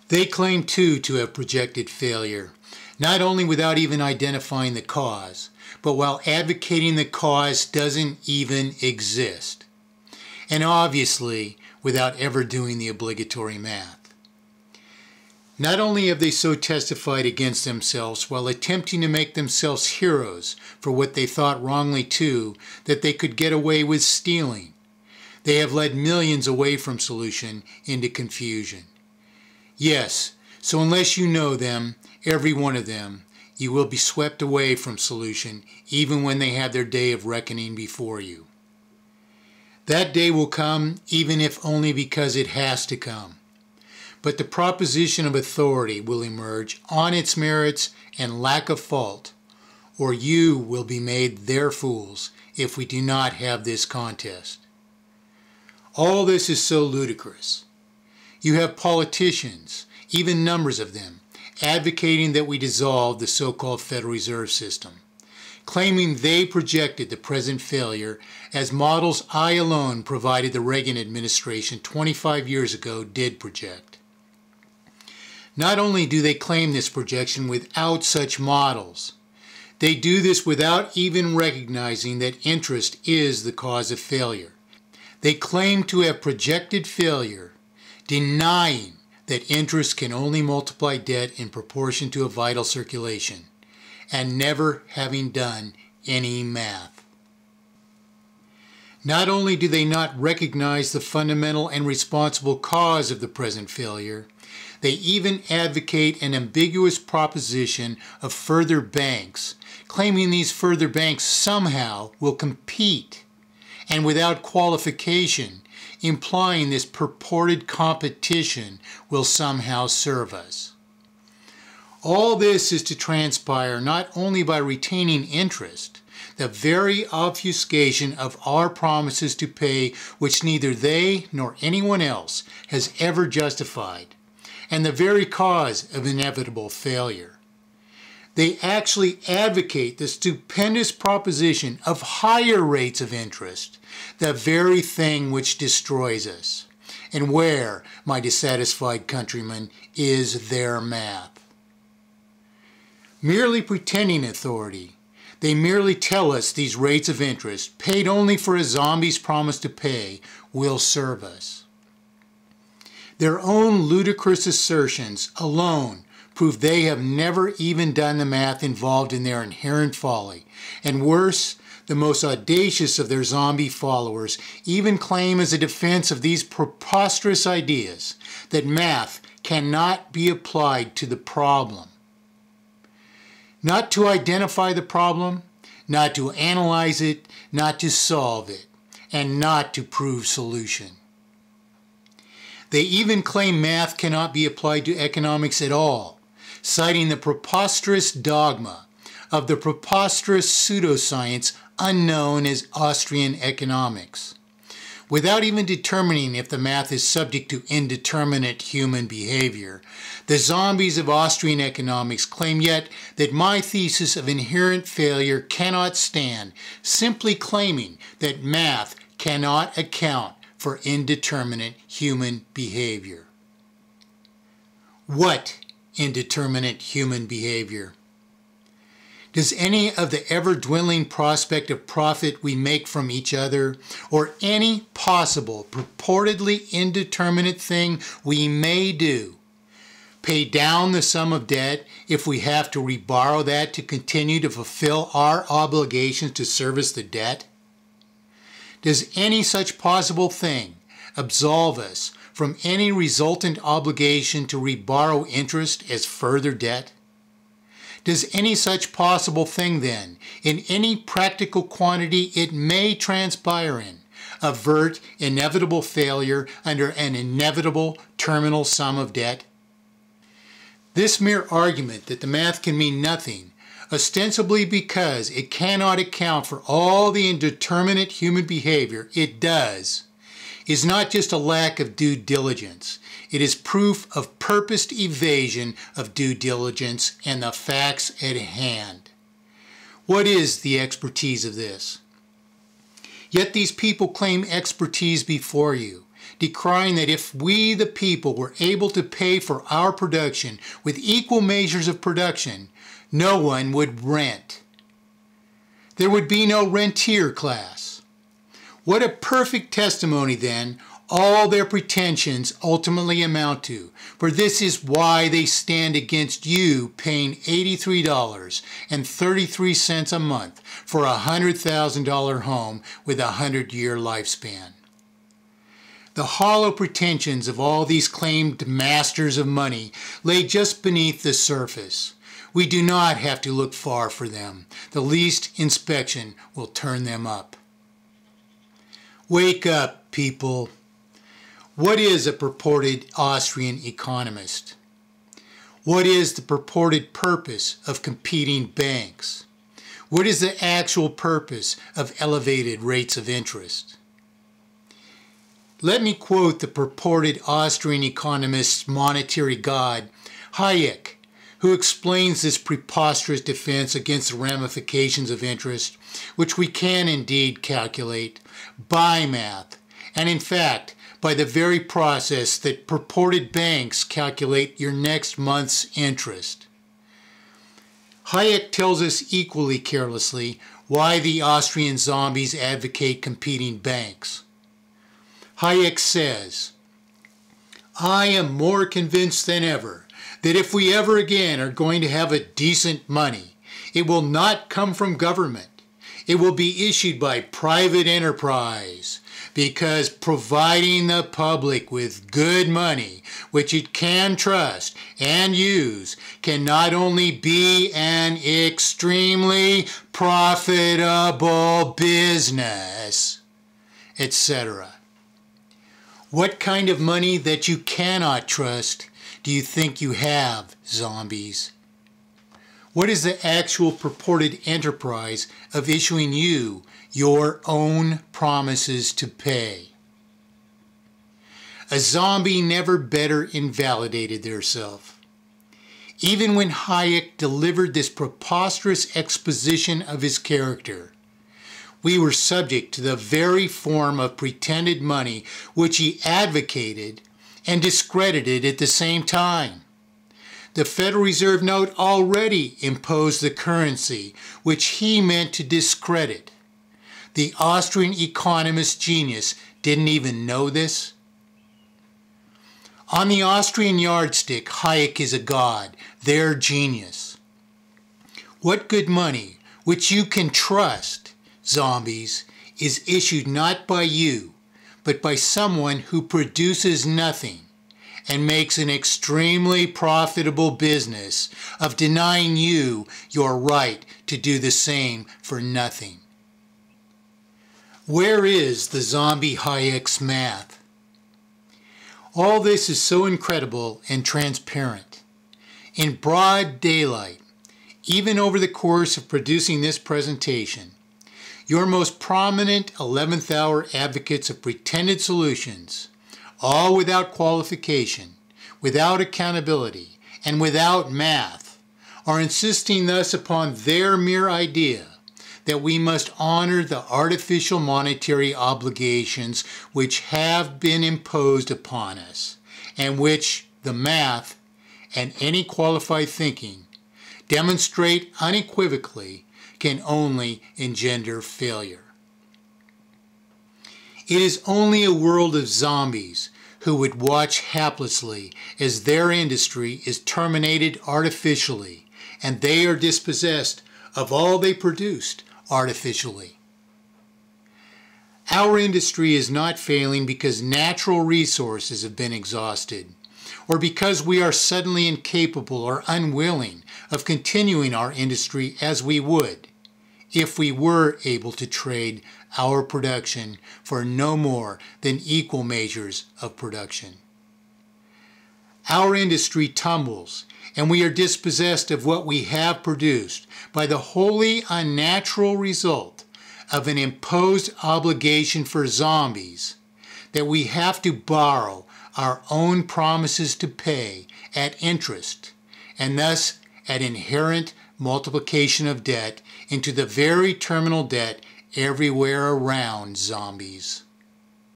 They claim too to have projected failure, not only without even identifying the cause, but while advocating the cause doesn't even exist, and obviously without ever doing the obligatory math. Not only have they so testified against themselves while attempting to make themselves heroes for what they thought wrongly too, that they could get away with stealing, they have led millions away from solution into confusion. Yes, so unless you know them, every one of them, you will be swept away from solution even when they have their day of reckoning before you. That day will come even if only because it has to come. But the proposition of authority will emerge on its merits and lack of fault, or you will be made their fools if we do not have this contest. All this is so ludicrous. You have politicians, even numbers of them, advocating that we dissolve the so-called Federal Reserve System, claiming they projected the present failure as models I alone provided the Reagan administration 25 years ago did project. Not only do they claim this projection without such models, they do this without even recognizing that interest is the cause of failure. They claim to have projected failure, denying that interest can only multiply debt in proportion to a vital circulation, and never having done any math. Not only do they not recognize the fundamental and responsible cause of the present failure, they even advocate an ambiguous proposition of further banks, claiming these further banks somehow will compete, and without qualification, implying this purported competition will somehow serve us. All this is to transpire not only by retaining interest, the very obfuscation of our promises to pay which neither they nor anyone else has ever justified, and the very cause of inevitable failure. They actually advocate the stupendous proposition of higher rates of interest, the very thing which destroys us. And where, my dissatisfied countrymen, is their math? Merely pretending authority, they merely tell us these rates of interest, paid only for a zombie's promise to pay, will serve us. Their own ludicrous assertions alone prove they have never even done the math involved in their inherent folly, and worse, the most audacious of their zombie followers even claim as a defense of these preposterous ideas that math cannot be applied to the problem. Not to identify the problem, not to analyze it, not to solve it, and not to prove solution. They even claim math cannot be applied to economics at all, citing the preposterous dogma of the preposterous pseudoscience unknown as Austrian economics, without even determining if the math is subject to indeterminate human behavior. The zombies of Austrian economics claim yet that my thesis of inherent failure cannot stand, simply claiming that math cannot account for indeterminate human behavior. What indeterminate human behavior? Does any of the ever-dwindling prospect of profit we make from each other, or any possible purportedly indeterminate thing we may do, pay down the sum of debt if we have to reborrow that to continue to fulfill our obligations to service the debt? Does any such possible thing absolve us from any resultant obligation to reborrow interest as further debt? Does any such possible thing then, in any practical quantity it may transpire in, avert inevitable failure under an inevitable terminal sum of debt? This mere argument that the math can mean nothing, ostensibly because it cannot account for all the indeterminate human behavior it does, is not just a lack of due diligence. It is proof of purposed evasion of due diligence and the facts at hand. What is the expertise of this? Yet these people claim expertise before you, decrying that if we, the people, were able to pay for our production with equal measures of production, no one would rent. There would be no rentier class. What a perfect testimony, then, all their pretensions ultimately amount to, for this is why they stand against you paying $83.33 a month for a $100,000 home with a 100-year lifespan. The hollow pretensions of all these claimed masters of money lay just beneath the surface. We do not have to look far for them. The least inspection will turn them up. Wake up, people. What is a purported Austrian economist? What is the purported purpose of competing banks? What is the actual purpose of elevated rates of interest? Let me quote the purported Austrian economist's monetary god, Hayek, who explains this preposterous defense against the ramifications of interest, which we can indeed calculate by math, and in fact, by the very process that purported banks calculate your next month's interest. Hayek tells us equally carelessly why the Austrian zombies advocate competing banks. Hayek says, "I am more convinced than ever that if we ever again are going to have a decent money, it will not come from government. It will be issued by private enterprise, because providing the public with good money, which it can trust and use, can not only be an extremely profitable business," etc. What kind of money that you cannot trust do you think you have, zombies? What is the actual purported enterprise of issuing you your own promises to pay? A zombie never better invalidated theirself. Even when Hayek delivered this preposterous exposition of his character, we were subject to the very form of pretended money which he advocated and discredited at the same time. The Federal Reserve note already imposed the currency which he meant to discredit. The Austrian economist genius didn't even know this. On the Austrian yardstick, Hayek is a god, their genius. What good money, which you can trust, zombies, is issued not by you, but by someone who produces nothing and makes an extremely profitable business of denying you your right to do the same for nothing. Where is the zombie Hayek's math? All this is so incredible and transparent. In broad daylight, even over the course of producing this presentation, your most prominent 11th hour advocates of pretended solutions, all without qualification, without accountability, and without math, are insisting thus upon their mere idea that we must honor the artificial monetary obligations which have been imposed upon us, and which the math and any qualified thinking demonstrate unequivocally can only engender failure. It is only a world of zombies who would watch haplessly as their industry is terminated artificially and they are dispossessed of all they produced artificially. Our industry is not failing because natural resources have been exhausted, or because we are suddenly incapable or unwilling of continuing our industry as we would if we were able to trade our production for no more than equal measures of production. Our industry tumbles, and we are dispossessed of what we have produced by the wholly unnatural result of an imposed obligation for zombies that we have to borrow our own promises to pay at interest, and thus at inherent multiplication of debt into the very terminal debt everywhere around, zombies.